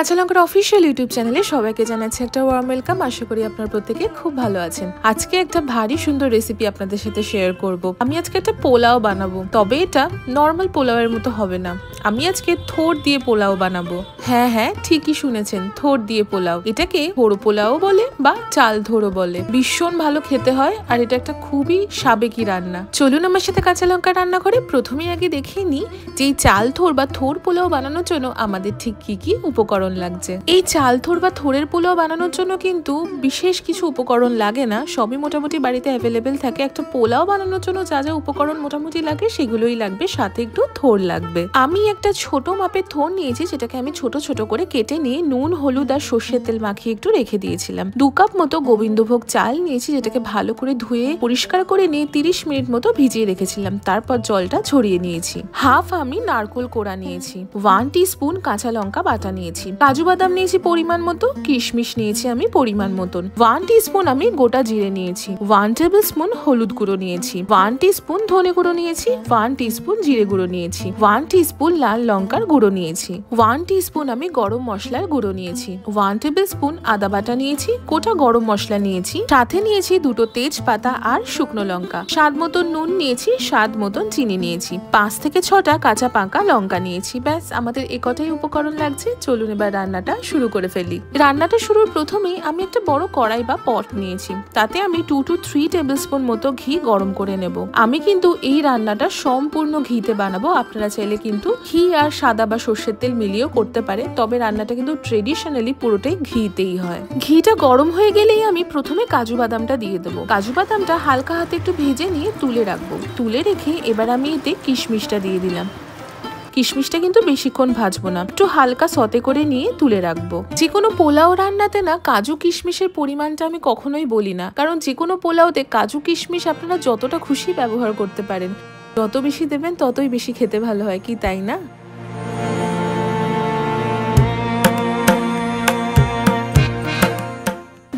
কাঁচা লঙ্কার official YouTube চ্যানেলে সবাইকে জানাচ্ছি একটা ওয়ার্ম ওয়েলকাম। আশা করি আপনার প্রত্যেকে খুব ভালো আছেন। আজকে একটা ভারী সুন্দর রেসিপি আপনাদের সাথে শেয়ার করব। আমি আজকে একটা পোলাও বানাবো, তবে এটা নর্মাল পোলাওয়ের মতো হবে না। আমি আজকে থোড় দিয়ে পোলাও বানাবো। হ্যাঁ, ঠিকই শুনেছেন, থোড় দিয়ে পোলাও। এটাকে থোড় পোলাও বলে বা চাল থোড়ো বলে। ভীষণ ভালো খেতে হয় আর এটা একটা খুবই সাবেকি রান্না। চলুন আমার সাথে কাঁচা লঙ্কা রান্না করে প্রথমেই আগে দেখিয়ে নিই যে এই চাল থোড় বা থোড় পোলাও বানানোর জন্য আমাদের ঠিক কি কি উপকরণ লাগছে। এই চাল থোড় বা থোড়ের পোলাও বানানোর জন্য কিন্তু বিশেষ কিছু উপকরণ লাগে না, সবই মোটামুটি বাড়িতে অ্যাভেলেবেল থাকে। একটা পোলাও বানানোর জন্য যা যা উপকরণ মোটামুটি লাগে সেগুলোই লাগবে, সাথে একটু থোড় লাগবে। আমি একটা ছোট মাপের থোড় নিয়েছি, যেটাকে আমি ছোট ছোট করে কেটে নিয়ে নুন হলুদ আর সর্ষের তেল মাখিয়ে একটু রেখে দিয়েছিলাম। 2 কাপ মতো গোবিন্দভোগ চাল নিয়েছি, যেটাকে ভালো করে ধুয়ে পরিষ্কার করে নিয়ে 30 মিনিট মতো ভিজিয়ে রেখেছিলাম। তারপর জলটা ঝরিয়ে নিয়েছি। হাফ আমি নারকোল কোড়া নিয়েছি। 1 টিস্পুন কাঁচা লঙ্কা বাটা নিয়েছি। কাজু বাদাম নিয়েছি পরিমাণ মতো, কিশমিশ নিয়েছি আমি পরিমাণ মতন। 1 টিস্পুন আমি গোটা জিরে নিয়েছি। 1 টেবিল স্পুন হলুদ গুঁড়ো নিয়েছি। 1 টিস্পুন ধনে গুঁড়ো নিয়েছি। 1 টিস্পুন জিরে গুঁড়ো নিয়েছি। 1 টিস্পুন লাল লঙ্কার গুঁড়ো নিয়েছি। 1 টিস্পুন আমি গরম মশলার গুঁড়ো নিয়েছি। 1 টেবিল স্পুন আদা বাটা নিয়েছি। গোটা গরম মশলা নিয়েছি। সাথে নিয়েছি 2টো তেজপাতা আর শুকনো লঙ্কা। স্বাদ মতন নুন নিয়েছি। স্বাদ মতন চিনি নিয়েছি। 5 থেকে 6টা কাঁচা পাকা লঙ্কা নিয়েছি। ব্যাস, আমাদের এ কটাই উপকরণ লাগছে। চলুন এবার রান্নাটা শুরু করে ফেলি। রান্নাটা শুরুর প্রথমেই আমি একটা বড় কড়াই বা পট নিয়েছি। তাতে আমি 2 to 3 টেবিল স্পুন মতো ঘি গরম করে নেব। আমি কিন্তু এই রান্নাটা সম্পূর্ণ ঘিতে বানাবো। আপনারা চাইলে কিন্তু ঘি আর সাদা বা সর্ষের তেল মিলিয়েও করতে পারে, তবে রান্নাটা কিন্তু ট্রেডিশনালি পুরোটাই ঘিতেই হয়। ঘিটা গরম হয়ে গেলেই আমি প্রথমে কাজু বাদামটা দিয়ে দেবো। কাজু বাদামটা হালকা হাতে একটু ভেজে নিয়ে তুলে রাখবো। তুলে রেখে এবার আমি এতে কিশমিশটা দিয়ে দিলাম। কিশমিশটা কিন্তু বেশিক্ষণ ভাজবো না, একটু হালকা সতে করে নিয়ে তুলে রাখবো। যে কোনো পোলাও রান্নাতে না কাজু কিশমিশের পরিমাণটা আমি কখনোই বলি না, কারণ যে কোনো পোলাওতে কাজু কিশমিশ আপনারা যতটা খুশি ব্যবহার করতে পারেন। যত বেশি দেবেন ততই বেশি খেতে ভালো হয়, কি তাই না?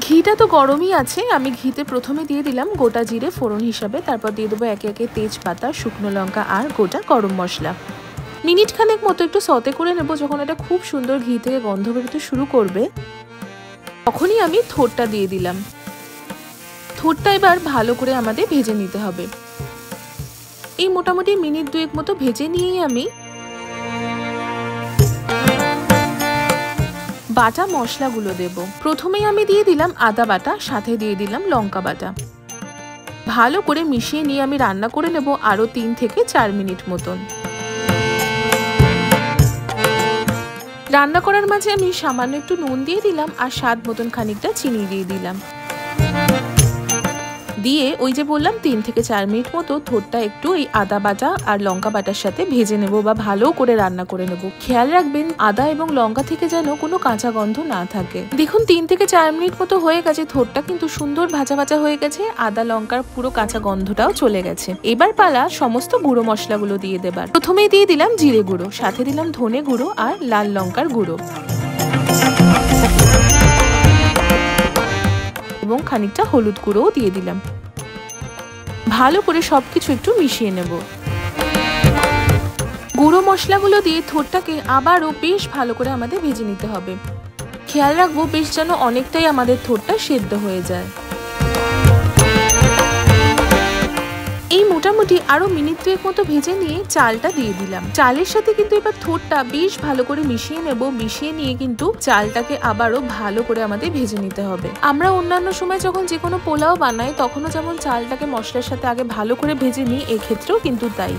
ঘিটা তো গরমই আছে। আমি ঘিতে প্রথমে দিয়ে দিলাম গোটা জিরে ফোড়ন হিসাবে, তারপর দিয়ে দেবো একে একে তেজপাতা, শুকনো লঙ্কা আর গোটা গরম মশলা। মিনিট খানেক মতো একটু সতে করে নেব। যখন এটা খুব সুন্দর ঘি থেকে গন্ধ বেরোতে শুরু করবে তখনই আমি থোড়টা দিয়ে দিলাম। থোড়টা এবার ভালো করে আমাদের ভেজে নিতে হবে। এই মোটামুটি মিনিট 2 মতো ভেজে নিয়েই আমি বাটা মশলাগুলো দেব। প্রথমেই আমি দিয়ে দিলাম আদা বাটা, সাথে দিয়ে দিলাম লঙ্কা বাটা। ভালো করে মিশিয়ে নিয়ে আমি রান্না করে নেব আরো 3 থেকে 4 মিনিট মতন। রান্না করার মাঝে আমি সামান্য একটু নুন দিয়ে দিলাম আর স্বাদ মতন খানিকটা চিনি দিয়ে দিলাম। দিয়ে ওই যে বললাম 3 থেকে 4 মিনিট মতো থোড়টা একটু এই আদা বাটা আর লঙ্কা বাটার সাথে ভেজে নেব বা ভালো করে রান্না করে নেব। খেয়াল রাখবেন আদা এবং লঙ্কা থেকে যেন কোনো কাঁচা গন্ধ না থাকে। দেখুন 3 থেকে 4 মিনিট মতো হয়ে গেছে, থোড়টা কিন্তু সুন্দর ভাজা ভাজা হয়ে গেছে। আদা লঙ্কার পুরো কাঁচা গন্ধটাও চলে গেছে। এবার পালা সমস্ত গুঁড়ো মশলাগুলো দিয়ে দেবার। প্রথমেই দিয়ে দিলাম জিরে গুঁড়ো, সাথে দিলাম ধনে গুঁড়ো আর লাল লঙ্কার গুঁড়ো এবং খানিকটা হলুদ গুঁড়োও দিয়ে দিলাম। ভালো করে সবকিছু একটু মিশিয়ে নেব। গুঁড়ো মশলাগুলো দিয়ে থোড়টাকে আবারও বেশ ভালো করে আমাদের ভেজে নিতে হবে। খেয়াল রাখবো বেশ যেন অনেকটাই আমাদের থোড়টা সেদ্ধ হয়ে যায়। এই মোটামুটি আরো মিনিট 2 মতো ভেজে নিয়ে চালটা দিয়ে দিলাম। চালের সাথে কিন্তু এবার থোড়টা বেশ ভালো করে মিশিয়ে নেব। মিশিয়ে নিয়ে কিন্তু চালটাকে আবারও ভালো করে আমাদের ভেজে নিতে হবে। আমরা অন্যান্য সময় যখন যে কোনো পোলাও বানাই তখনও যেমন চালটাকে মশলার সাথে আগে ভালো করে ভেজে নিই, এক্ষেত্রেও কিন্তু তাই।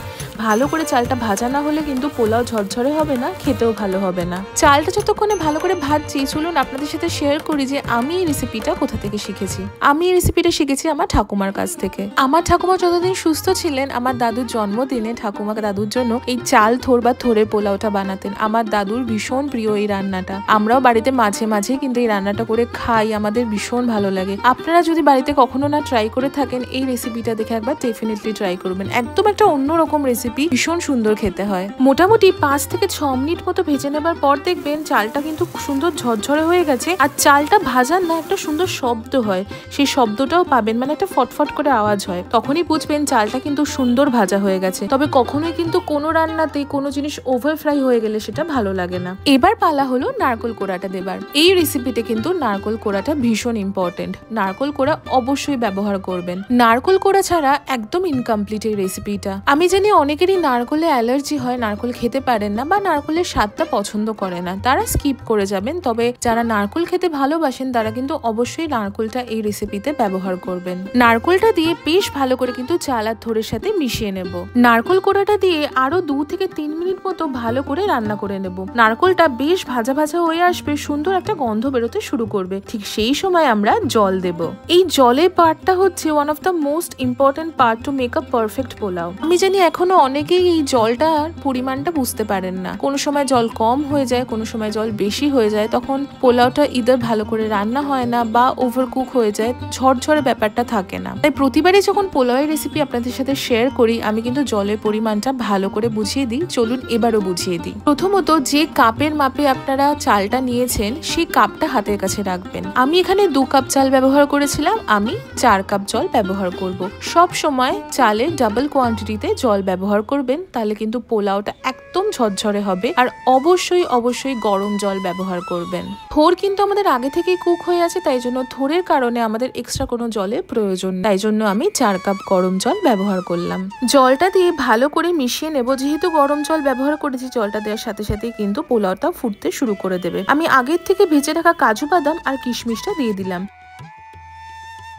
ভালো করে চালটা ভাজা না হলে কিন্তু পোলাও ঝরঝরে হবে না, খেতেও ভালো হবে না। চালটা যতক্ষণে ভালো করে ভাজছি, চলুন আপনাদের সাথে শেয়ার করি যে আমি এই রেসিপিটা কোথা থেকে শিখেছি। আমি এই রেসিপিটা শিখেছি আমার ঠাকুমার কাছ থেকে। আমার ঠাকুমা যতদিন সুস্থ ছিলেন, আমার দাদুর জন্মদিনে ঠাকুমা দাদুর জন্য এই চাল থোড় বা থোড়ের পোলাওটা বানাতেন। আমার দাদুর ভীষণ প্রিয় এই রান্নাটা। আমরাও বাড়িতে মাঝে মাঝে কিন্তু এই রান্নাটা করে খাই, আমাদের ভীষণ ভালো লাগে। আপনারা যদি বাড়িতে কখনো না ট্রাই করে থাকেন, এই রেসিপিটা দেখে একবার ডেফিনেটলি ট্রাই করবেন। একদম একটা অন্যরকম রেসিপি, ভীষণ সুন্দর খেতে হয়। মোটামুটি 5 থেকে 6 মিনিট মতো ভেজে নেবার পর দেখবেন চালটা কিন্তু সুন্দর ঝরঝরে হয়ে গেছে। আর চালটা ভাজার না একটা সুন্দর শব্দ হয়, সেই শব্দটাও পাবেন, মানে একটা ফটফট করে আওয়াজ হয়। তখনই বুঝবেন চালটা কিন্তু সুন্দর ভাজা হয়ে গেছে। তবে কখনোই কিন্তু কোনো রান্নাতে কোনো জিনিস ওভার ফ্রাই হয়ে গেলে সেটা ভালো লাগে না। এবার পালা হলো নারকোল কোড়াটা দেবার। এই রেসিপিতে কিন্তু নারকোল কোড়াটা ভীষণ ইম্পর্টেন্ট। নারকোল কোড়া অবশ্যই ব্যবহার করবেন। নারকোল কোড়া ছাড়া একদম ইনকমপ্লিট এই রেসিপিটা। আমি জানি অনেকেরই নারকোলে অ্যালার্জি হয়, নারকোল খেতে পারেন না বা নারকোলের স্বাদটা পছন্দ করে না, তারা স্কিপ করে যাবেন। তবে যারা নারকোল খেতে ভালোবাসেন তারা কিন্তু অবশ্যই নারকোলটা এই রেসিপিতে ব্যবহার করবেন। নারকোলটা দিয়ে বেশ ভালো করে কিন্তু চাল আর থোড়ের সাথে মিশিয়ে নেব। নারকোল কোড়াটা দিয়ে আরো 2 থেকে 3 মিনিট মতো ভালো করে রান্না করে নেব। নারকোলটা বেশ ভাজা ভাজা হয়ে আসবে, সুন্দর একটা গন্ধ বেরোতে শুরু করবে। ঠিক সেই সময় আমরা জল দেব। এই জলের পার্টটা হচ্ছে one of the most important part to make a perfect pulao. আমি জানি এখনো অনেকেই এই জলটার পরিমাণটা বুঝতে পারেন না। কোনো সময় জল কম হয়ে যায়, কোনো সময় জল বেশি হয়ে যায়, তখন পোলাওটা ইদার ভালো করে রান্না হয় না বা ওভারকুক হয়ে যায়, ঝরঝরে ব্যাপারটা থাকে না। তাই প্রতিবারই যখন পোলাওয়ের রেসিপি আপনাদের সাথে শেয়ার করি আমি কিন্তু জলের পরিমাণটা ভালো করে বুঝিয়ে দিই। চলুন এবারও বুঝিয়ে দিই। প্রথমত যে কাপের মাপে আপনারা চালটা নিয়েছেন সেই কাপটা হাতের কাছে রাখবেন। আমি এখানে 2 কাপ চাল ব্যবহার করেছিলাম, আমি 4 কাপ জল ব্যবহার করব। সব সময় চালের ডাবল কোয়ান্টিটিতে জল ব্যবহার করবেন, তাহলে কিন্তু পোলাওটা একদম ঝরঝরে হবে। আর অবশ্যই গরম জল ব্যবহার করবেন। থোর কিন্তু আমাদের আগে থেকেই কুক হয়ে আছে, তাই জন্য থোরের কারণে আমাদের এক্সট্রা কোনো জলের প্রয়োজন, তাই জন্য আমি 4 কাপ গরম জল ব্যবহার করলাম। জলটা দিয়ে ভালো করে মিশিয়ে নেব। যেহেতু গরম জল ব্যবহার করেছি, জলটা দেওয়ার সাথে সাথেই কিন্তু পোলাওটা ফুটতে শুরু করে দেবে। আমি আগের থেকে ভেজে রাখা কাজু বাদাম আর কিশমিশটা দিয়ে দিলাম।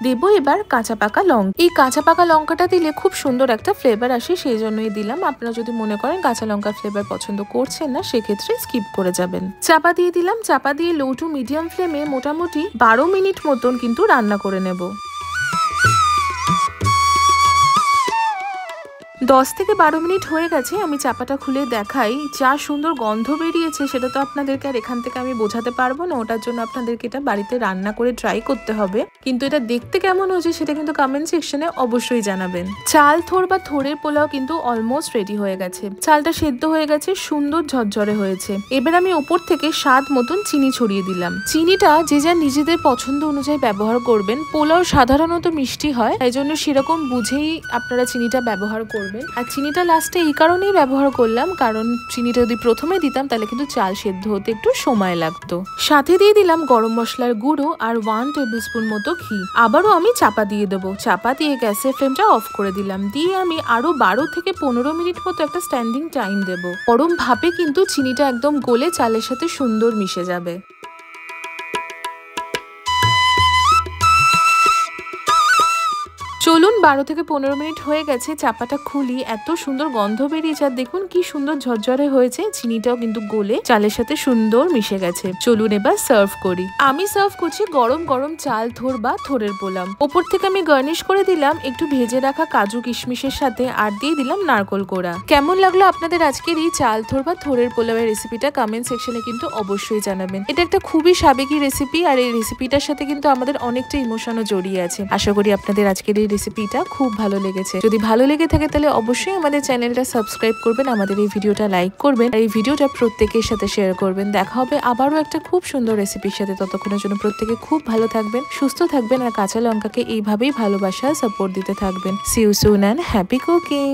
দেব এবার কাঁচা পাকা লঙ্কা। এই কাঁচা পাকা লঙ্কাটা দিলে খুব সুন্দর একটা ফ্লেভার আসে, সেই জন্যই দিলাম। আপনারা যদি মনে করেন কাঁচা লঙ্কার ফ্লেভার পছন্দ করছেন না, সেক্ষেত্রে স্কিপ করে যাবেন। চাপা দিয়ে দিলাম। চাপা দিয়ে লো টু মিডিয়াম ফ্লেমে মোটামুটি 12 মিনিট মতন কিন্তু রান্না করে নেব। 10 থেকে 12 মিনিট হয়ে গেছে। আমি চাপাটা খুলে দেখাই। যা সুন্দর গন্ধ বেরিয়েছে সেটা তো আপনাদেরকে আর এখান থেকে আমি বোঝাতে পারবো না। ওটার জন্য আপনাদেরকে এটা বাড়িতে রান্না করে ট্রাই করতে হবে। কিন্তু এটা দেখতে কেমন হয়েছে সেটা কিন্তু কমেন্ট সেকশনে অবশ্যই জানাবেন। চাল থোর বা থোরের পোলাও কিন্তু অলমোস্ট রেডি হয়ে গেছে। চালটা সেদ্ধ হয়ে গেছে, সুন্দর ঝরঝরে হয়েছে। এবার আমি ওপর থেকে স্বাদ মতন চিনি ছড়িয়ে দিলাম। চিনিটা যে যা নিজেদের পছন্দ অনুযায়ী ব্যবহার করবেন। পোলাও সাধারণত মিষ্টি হয়, তাই জন্য সেরকম বুঝেই আপনারা চিনিটা ব্যবহার করবেন। আর চিনিটা লাস্টে এই কারণেই ব্যবহার করলাম, কারণ চিনিটা যদি প্রথমে দিতাম তাহলে কিন্তু চাল সেদ্ধ হতে একটু সময় লাগতো। সাথে দিয়ে দিলাম গরম মশলার গুঁড়ো আর 1 টেবিল স্পুন মতো ঘি। আবারও আমি চাপা দিয়ে দেবো। চাপা দিয়ে গ্যাসের ফ্লেমটা অফ করে দিলাম। দিয়ে আমি আরো 12 থেকে 15 মিনিট মতো একটা স্ট্যান্ডিং টাইম দেবো। গরম ভাপে কিন্তু চিনিটা একদম গলে চালের সাথে সুন্দর মিশে যাবে। চলুন 12 থেকে 15 মিনিট হয়ে গেছে। চাপাটা খুলি, এত সুন্দর গন্ধ বেরিয়েছে। আর দেখুন কি সুন্দর ঝরঝরে হয়েছে। চিনিটাও কিন্তু গলে চালের সাথে সুন্দর মিশে গেছে। চলুন এবার সার্ভ করি। আমি সার্ভ করছি গরম গরম চাল থোর বা থোরের পোলাও। ওপর থেকে আমি গার্নিশ করে দিলাম একটু ভেজে রাখা কাজু কিশমিশের সাথে, আর দিয়ে দিলাম নারকোল কোড়া। কেমন লাগলো আপনাদের আজকের এই চাল থোর বা থোরের পোলাওয়ের রেসিপিটা কমেন্ট সেকশনে কিন্তু অবশ্যই জানাবেন। এটা একটা খুবই সাবেকি রেসিপি, আর এই রেসিপিটার সাথে কিন্তু আমাদের অনেকটা ইমোশনও জড়িয়ে আছে। আশা করি আপনাদের আজকের এই রেসিপিটা খুব ভালো লেগেছে। যদি ভালো লেগে থাকে তাহলে অবশ্যই আমাদের চ্যানেলটা সাবস্ক্রাইব করবেন, আমাদের এই ভিডিওটা লাইক করবেন, আর এই ভিডিওটা প্রত্যেকের সাথে শেয়ার করবেন। দেখা হবে আবারও একটা খুব সুন্দর রেসিপির সাথে। ততক্ষণের জন্য প্রত্যেকে খুব ভালো থাকবেন, সুস্থ থাকবেন, আর কাঁচা লঙ্কাকে এইভাবেই ভালোবাসা সাপোর্ট দিতে থাকবেন। See you soon and happy cooking.